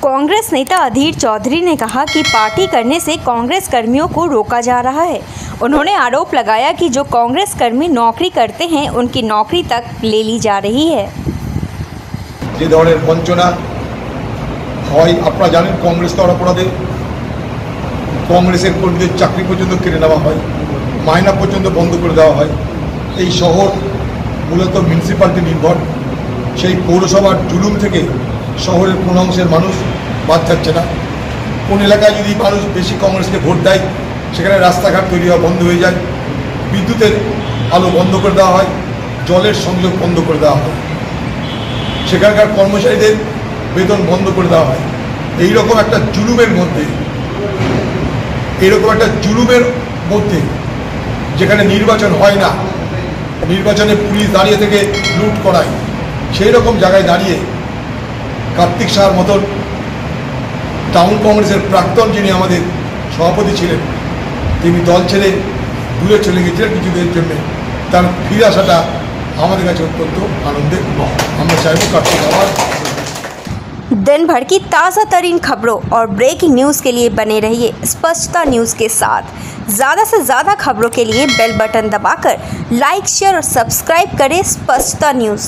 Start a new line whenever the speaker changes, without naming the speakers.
कांग्रेस नेता अधीर चौधरी ने कहा कि पार्टी करने से कांग्रेस कर्मियों को रोका जा रहा है। उन्होंने आरोप लगाया कि जो कांग्रेस कर्मी नौकरी करते हैं उनकी नौकरी तक ले ली जा रही है।
যে ধরনের বঞ্চনা হয় আপনারা জানেন, কংগ্রেস তো অপরাধে কংগ্রেসের কর্মীদের চাকরি পর্যন্ত কেড়ে নেওয়া হয়, মাইনা পর্যন্ত বন্ধ করে দেওয়া হয়। এই শহর মূলত মিউনিসিপ্যালিটি নির্ভর, সেই পৌরসভার জুলুম থেকে শহরের কোন অংশের মানুষ বাদ থাকছে না। কোন এলাকায় যদি মানুষ বেশি কংগ্রেসকে ভোট দেয় সেখানে রাস্তাঘাট তৈরি হওয়া বন্ধ হয়ে যায়, বিদ্যুতের আলো বন্ধ করে দেওয়া হয়, জলের সংযোগ বন্ধ করে দেওয়া হয়, সেখানকার কর্মচারীদের বেতন বন্ধ করে দেওয়া হয়। এইরকম একটা জুলুমের মধ্যে যেখানে নির্বাচন হয় না, নির্বাচনে পুলিশ দাঁড়িয়ে থেকে লুট করায়, সেই রকম জায়গায় দাঁড়িয়ে কার্তিক সাহার মতন টাউন কংগ্রেসের প্রাক্তন যিনি আমাদের সভাপতি ছিলেন, তিনি দল ছেড়ে দূরে চলে গেছিলেন কিছুদিনের জন্য। তার ফিরে আসাটা हमारे काছে অত্যন্ত आनंद। আমরা চাইবো কার্তিক আবার।
दिन भर की ताज़ा तरीन खबरों और ब्रेकिंग न्यूज़ के लिए बने रहिए स्पष्टता न्यूज़ के साथ। ज़्यादा से ज़्यादा खबरों के लिए बेल बटन दबाकर लाइक, शेयर और सब्सक्राइब करें स्पष्टता न्यूज़।